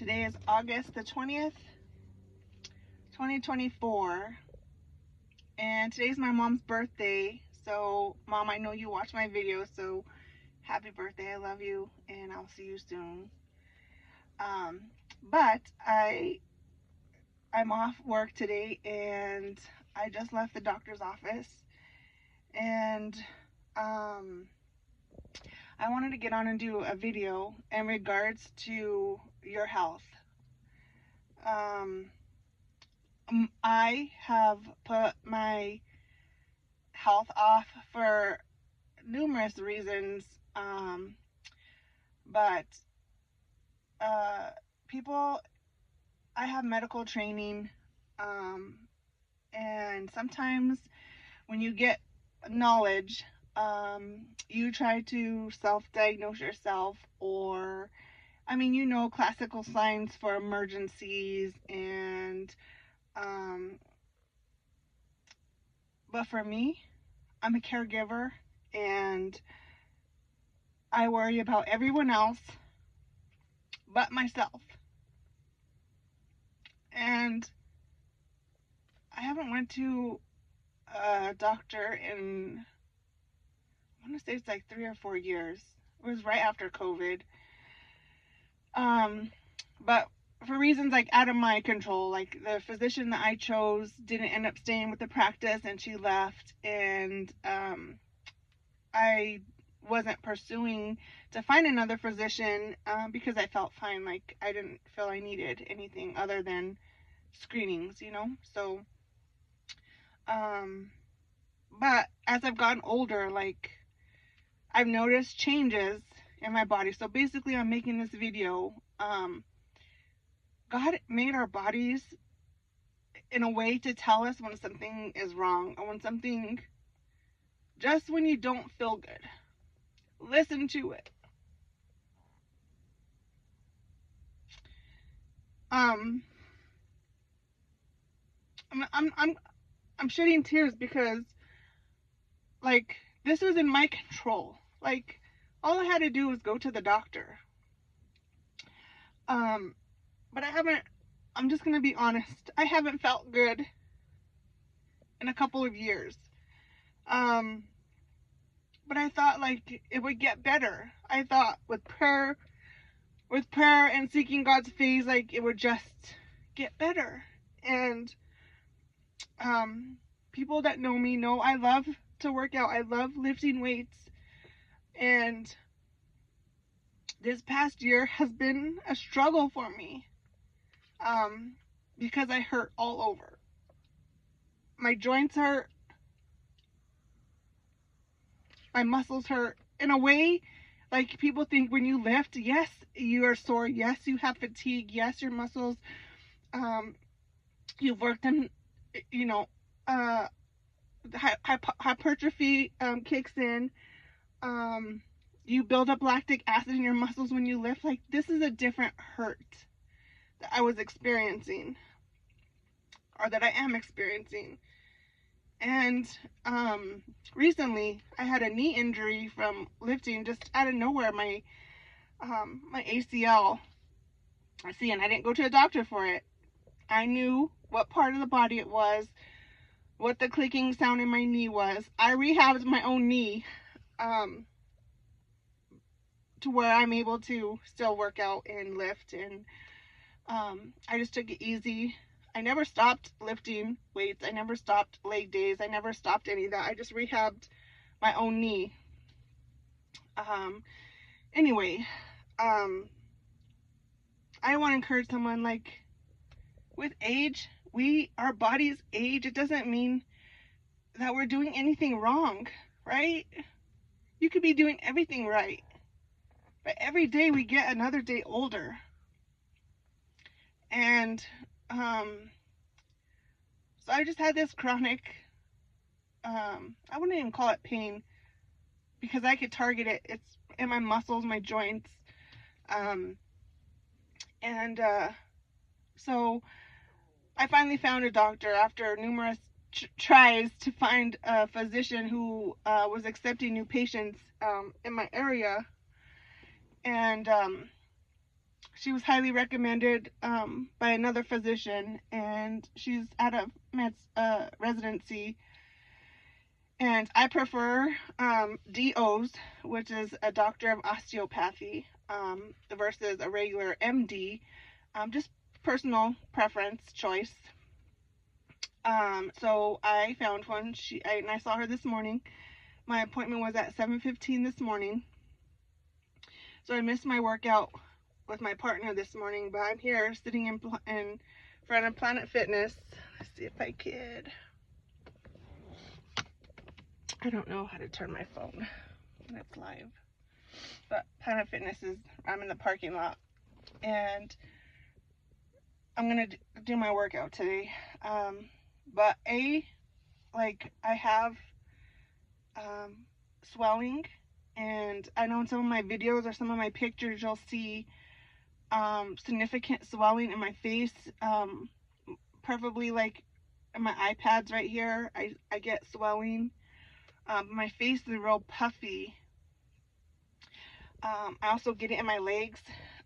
Today is August the 20th, 2024, and today's my mom's birthday. So, Mom, I know you watch my videos, so happy birthday. I love you, and I'll see you soon. But I'm off work today, and I just left the doctor's office, and I wanted to get on and do a video in regards to your health. I have put my health off for numerous reasons, but I have medical training, and sometimes when you get knowledge, you try to self-diagnose yourself, or classical signs for emergencies, and but for me, I'm a caregiver, and I worry about everyone else but myself. And I haven't went to a doctor in, I want to say it's like 3 or 4 years. It was right after COVID. But for reasons like out of my control, like the physician that I chose didn't end up staying with the practice, and she left, and I wasn't pursuing to find another physician because I felt fine. Like, I didn't feel I needed anything other than screenings, so but as I've gotten older, like, I've noticed changes in my body. So basically, I'm making this video. God made our bodies in a way to tell us when something is wrong, or just when you don't feel good. Listen to it. I'm shedding tears because, like, this was in my control. Like, all I had to do was go to the doctor. But I'm just gonna be honest, I haven't felt good in a couple of years. But I thought, like, it would get better. I thought with prayer and seeking God's face, like, it would just get better. And people that know me know I love to work out. I love lifting weights. And this past year has been a struggle for me, because I hurt all over. My joints hurt. My muscles hurt. In a way, like, people think when you lift, yes, you are sore. Yes, you have fatigue. Yes, your muscles, you've worked them, hypertrophy kicks in. You build up lactic acid in your muscles when you lift. Like, this is a different hurt that I was experiencing, or that I am experiencing. And recently I had a knee injury from lifting, just out of nowhere. My ACL. And I didn't go to a doctor for it. I knew what part of the body it was, what the clicking sound in my knee was. I rehabbed my own knee to where I'm able to still work out and lift, and I just took it easy. I never stopped lifting weights. I never stopped leg days. I never stopped any of that. I just rehabbed my own knee. Anyway, I want to encourage someone, like, with age, our bodies age. It doesn't mean that we're doing anything wrong, right? You could be doing everything right, but every day we get another day older. And so I just had this chronic, I wouldn't even call it pain, because I could target it. It's in my muscles, my joints. So I finally found a doctor after numerous tries to find a physician who was accepting new patients in my area. And she was highly recommended by another physician, and she's out of residency. And I prefer DOs, which is a doctor of osteopathy, versus a regular MD. Just personal preference choice. So I found one. And I saw her this morning. My appointment was at 7:15 this morning. So I missed my workout with my partner this morning, but I'm here sitting in front of Planet Fitness. Let's see if I could. I don't know how to turn my phone when it's live. But Planet Fitness I'm in the parking lot. And I'm going to do my workout today. But I have swelling. And I know in some of my videos or some of my pictures, you'll see significant swelling in my face. Preferably like in my eye pads right here, I get swelling. My face is real puffy. I also get it in my legs.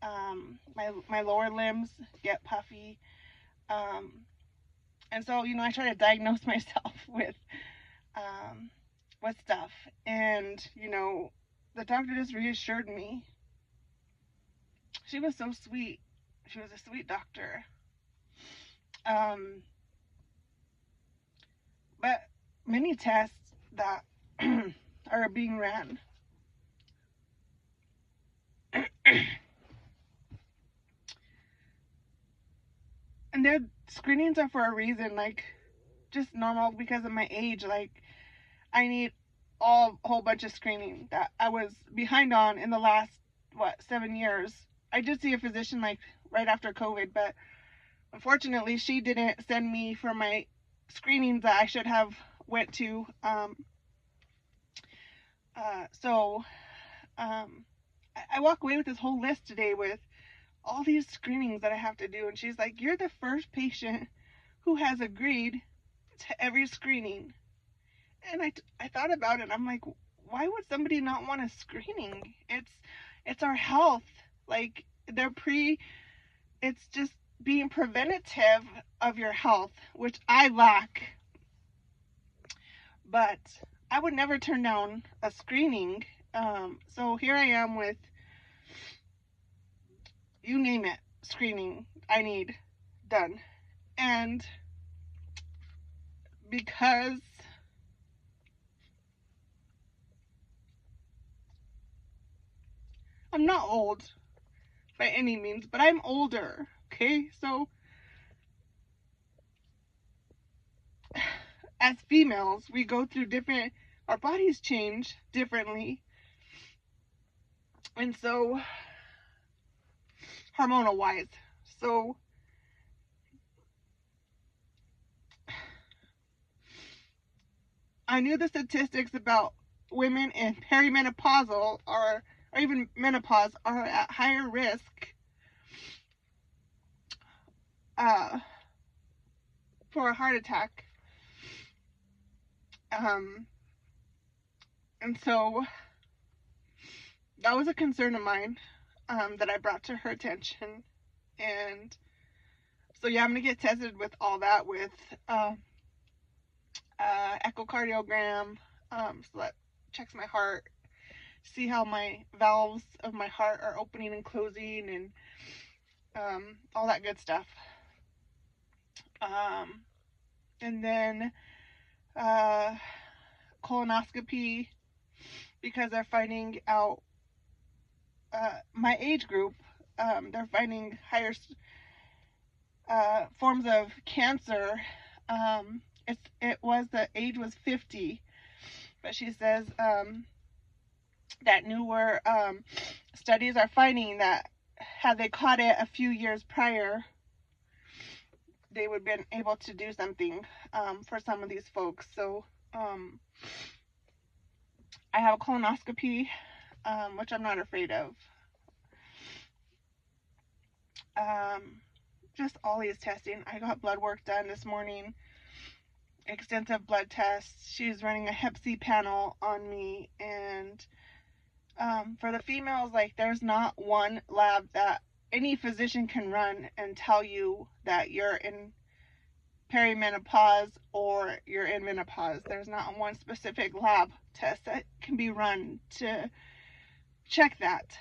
My lower limbs get puffy. And so, I try to diagnose myself with stuff. And, the doctor just reassured me. She was so sweet. She was a sweet doctor. But many tests that are being ran. And their screenings are for a reason, like just normal because of my age. Like I need a whole bunch of screening that I was behind on in the last 7 years. I did see a physician like right after COVID, but unfortunately she didn't send me for my screenings that I should have went to. I walk away with this whole list today with all these screenings that I have to do, and she's like, "You're the first patient who has agreed to every screening." And I thought about it. I'm like, why would somebody not want a screening? It's our health. Like it's just being preventative of your health, which I lack. But I would never turn down a screening. So here I am with, you name it, screening I need done. And because I'm not old by any means, but I'm older, okay? So as females, we go through our bodies change differently. And so, hormonal wise. So, I knew the statistics about women in perimenopausal or even menopause are at higher risk for a heart attack. And so that was a concern of mine that I brought to her attention. And so yeah, I'm gonna get tested with all that, with echocardiogram, so that checks my heart, see how my valves of my heart are opening and closing, and all that good stuff. And then colonoscopy, because they're finding out my age group, they're finding higher forms of cancer. The age was 50, but she says that newer studies are finding that had they caught it a few years prior, they would have been able to do something for some of these folks. So I have a colonoscopy, which I'm not afraid of. Just all these testing. I got blood work done this morning, extensive blood tests. She's running a Hep C panel on me, and for the females, like, there's not one lab that any physician can run and tell you that you're in perimenopause or you're in menopause. There's not one specific lab test that can be run to check that.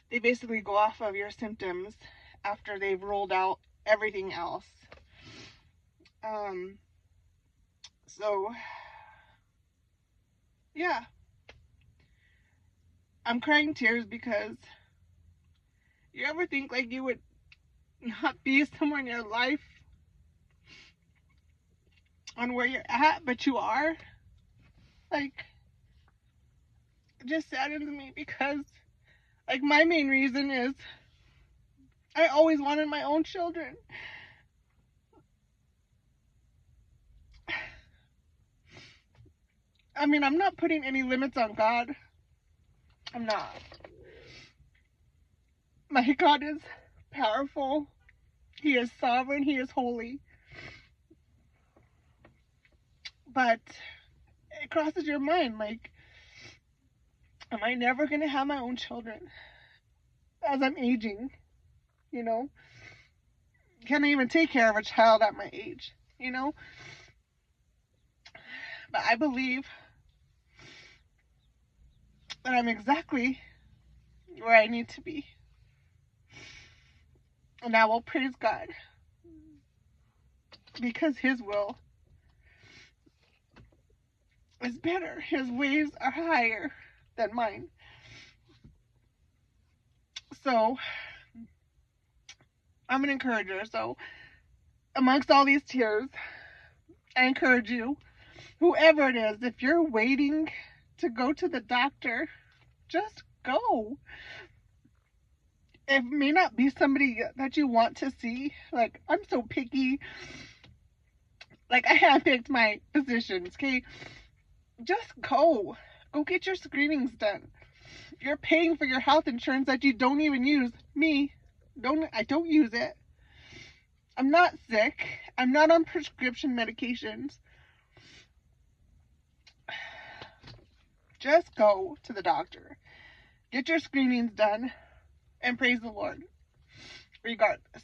They basically go off of your symptoms after they've rolled out everything else. So yeah, I'm crying tears because you ever think like you would not be somewhere in your life on where you're at, but you are? Like, it just saddens me because, like, my main reason is I always wanted my own children. I mean, I'm not putting any limits on God. I'm not. My God is powerful. He is sovereign. He is holy. But it crosses your mind, like, am I never going to have my own children as I'm aging? You know? Can I even take care of a child at my age? You know? But I believe that I'm exactly where I need to be. And I will praise God because His will is better. His ways are higher than mine. So, I'm an encourager. So, amongst all these tears, I encourage you, whoever it is, if you're waiting to go to the doctor, just go. It may not be somebody that you want to see. Like, I'm so picky. Like, I handpicked my physicians, okay? Just go. Go get your screenings done. You're paying for your health insurance that you don't even use. I don't use it. I'm not sick. I'm not on prescription medications. Just go to the doctor. Get your screenings done and praise the Lord regardless.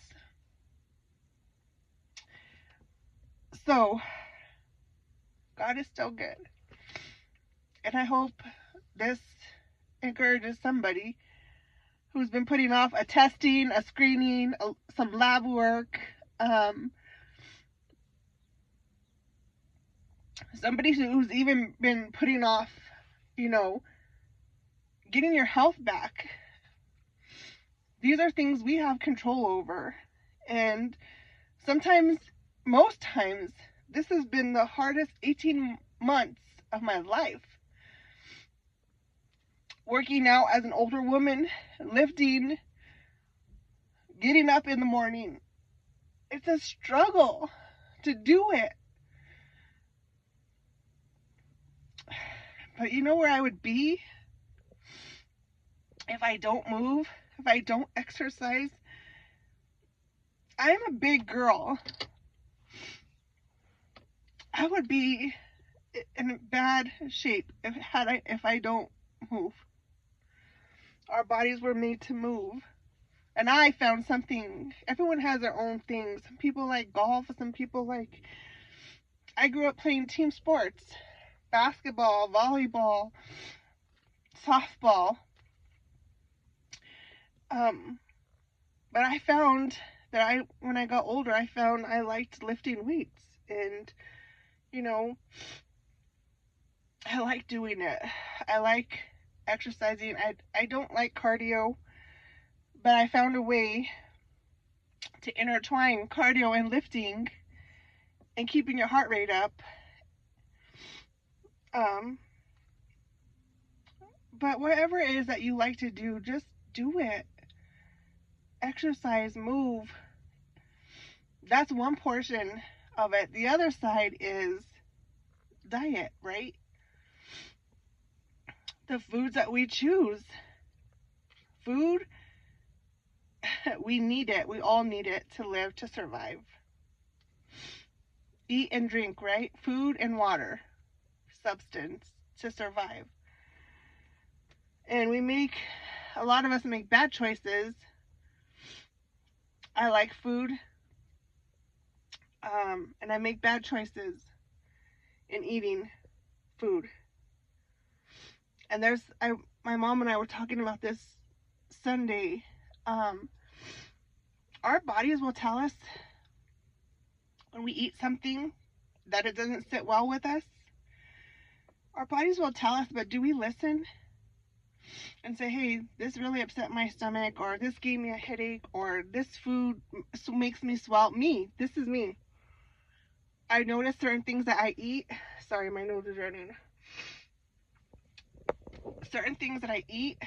So, God is still good. And I hope this encourages somebody who's been putting off a testing, a screening, some lab work, somebody who's even been putting off, getting your health back. These are things we have control over. And sometimes, most times, this has been the hardest 18 months of my life. Working out as an older woman, lifting, getting up in the morning. It's a struggle to do it. But you know where I would be if I don't move, if I don't exercise? I'm a big girl. I would be in bad shape if I don't move. Our bodies were made to move. And I found something. Everyone has their own things. Some people like golf. Some people like... I grew up playing team sports. Basketball, volleyball, softball. But I found that when I got older, I found I liked lifting weights. And, I like doing it. I like exercising. I don't like cardio, but I found a way to intertwine cardio and lifting and keeping your heart rate up. But whatever it is that you like to do, just do it. Exercise, move. That's one portion of it. The other side is diet, right? The foods that we choose. Food, we need it. We all need it to live, to survive. Eat and drink, right? Food and water, substance to survive. And we make a lot of us make bad choices. I like food, and I make bad choices in eating food. And my mom and I were talking about this Sunday. Our bodies will tell us when we eat something that it doesn't sit well with us. Our bodies will tell us, but do we listen and say, hey, this really upset my stomach, or this gave me a headache, or this food makes me swell? This is me. I notice certain things that I eat. Sorry, my nose is running. Certain things that I eat,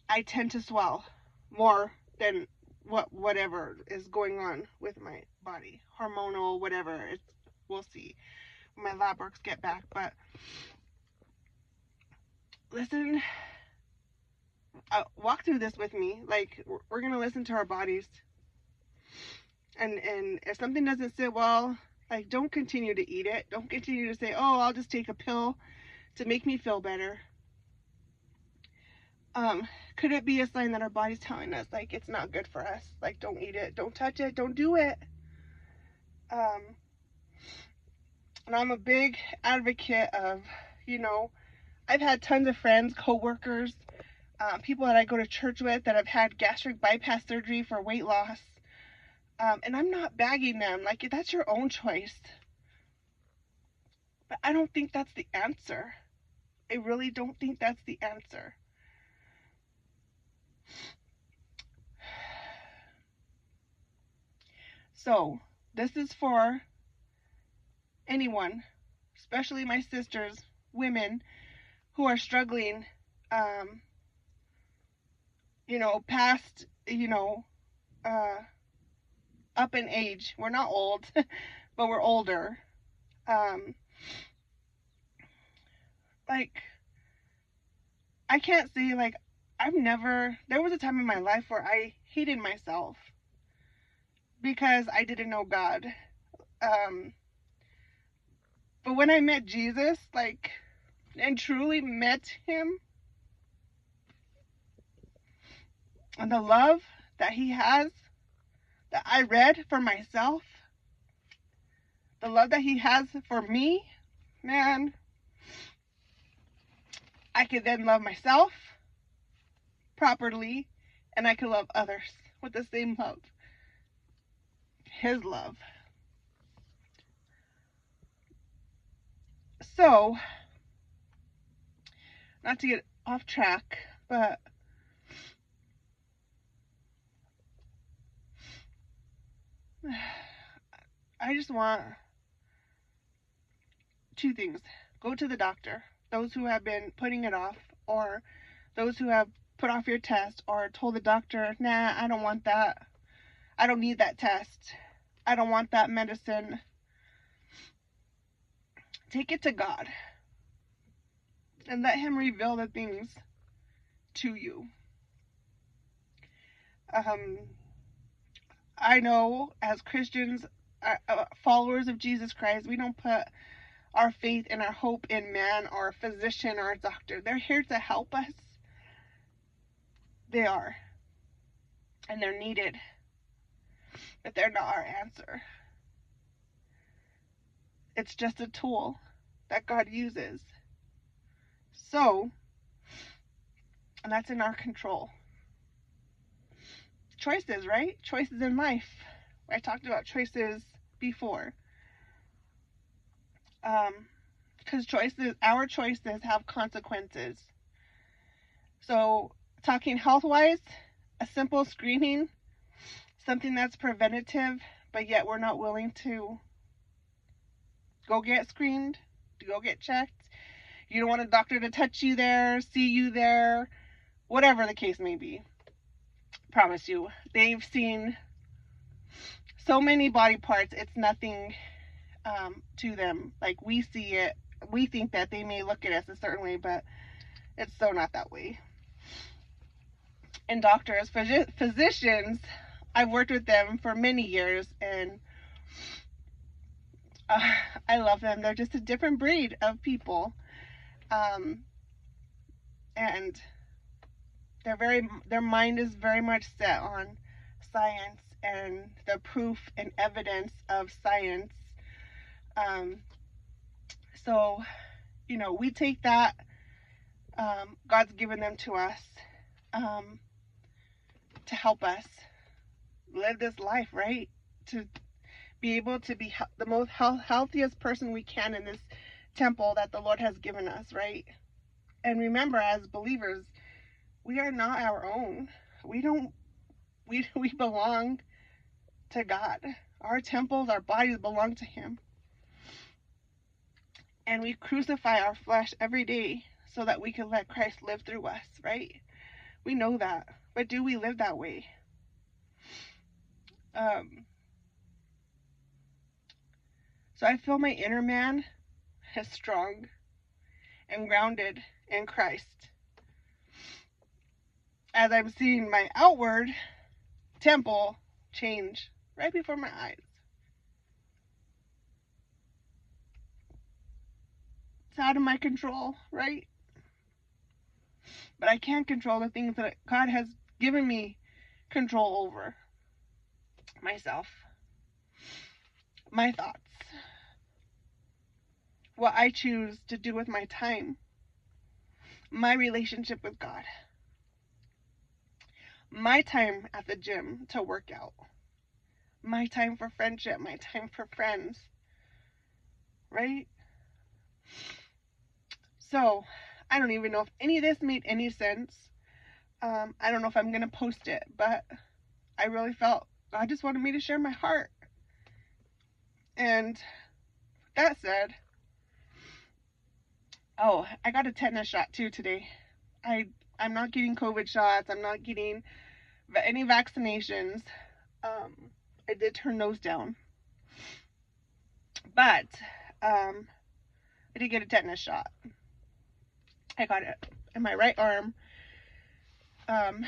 I tend to swell more than whatever is going on with my body. Hormonal, whatever. We'll see when my lab works get back. But listen, walk through this with me. Like, we're going to listen to our bodies. And if something doesn't sit well, like, don't continue to eat it. Don't continue to say, oh, I'll just take a pill to make me feel better. Could it be a sign that our body's telling us, like, it's not good for us? Like, don't eat it, don't touch it, don't do it. And I'm a big advocate of, I've had tons of friends, coworkers, people that I go to church with that have had gastric bypass surgery for weight loss. And I'm not bagging them. Like, that's your own choice. But I don't think that's the answer. I really don't think that's the answer. So, this is for anyone, especially my sisters, women, who are struggling, past, up in age. We're not old, but we're older. I can't say, there was a time in my life where I hated myself because I didn't know God. But when I met Jesus, and truly met him, and the love that he has, that I read for myself, the love that he has for me, man, I could then love myself properly, and I could love others with the same love. His love. So, not to get off track, but I just want two things. Go to the doctor. Those who have been putting it off, or those who have put off your test or told the doctor, nah, I don't want that. I don't need that test. I don't want that medicine. Take it to God and let him reveal the things to you. I know as Christians, followers of Jesus Christ, we don't put our faith and our hope in man or a physician or a doctor. They're here to help us. They are. And they're needed. But they're not our answer. It's just a tool that God uses. So, and that's in our control. Choices, right? Choices in life. I talked about choices before. Because our choices have consequences. So, talking health-wise, a simple screening, something that's preventative, but yet we're not willing to go get screened, to go get checked. You don't want a doctor to touch you there, see you there, whatever the case may be. Promise you, they've seen so many body parts, it's nothing to them. Like, we see it, we think that they may look at us a certain way, but it's so not that way. And doctors, physicians, I've worked with them for many years, and I love them. They're just a different breed of people. And their mind is very much set on science and the proof and evidence of science. So, we take that. God's given them to us to help us live this life, right? To be able to be the most healthiest person we can in this temple that the Lord has given us, right? And remember, as believers, we are not our own. We belong to God. Our temples, our bodies belong to Him. And we crucify our flesh every day so that we can let Christ live through us, right? We know that. But do we live that way? So I feel my inner man is strong and grounded in Christ, as I'm seeing my outward temple change right before my eyes. It's out of my control, right? But I can't control the things that God has given me control over. Myself, my thoughts, what I choose to do with my time, my relationship with God, my time at the gym to work out, my time for friendship, my time for friends, right? So I don't even know if any of this made any sense. I don't know if I'm going to post it, but I really felt God just wanted me to share my heart. And that said, I got a tetanus shot too today. I'm not getting COVID shots. I'm not getting any vaccinations. I did turn those down. But I did get a tetanus shot. I got it in my right arm. So I'm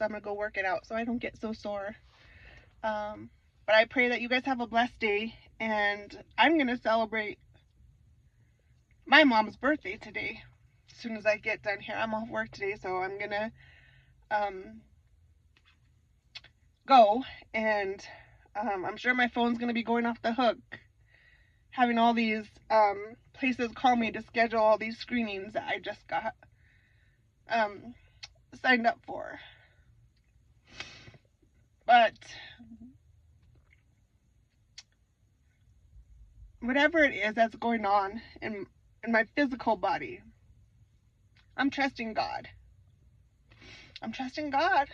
going to go work it out so I don't get so sore. But I pray that you guys have a blessed day. And I'm going to celebrate my mom's birthday today. As soon as I get done here, I'm off work today, so I'm going to go. And I'm sure my phone's going to be going off the hook, having all these places call me to schedule all these screenings that I just got signed up for. But whatever it is that's going on in my physical body, I'm trusting God. I'm trusting God.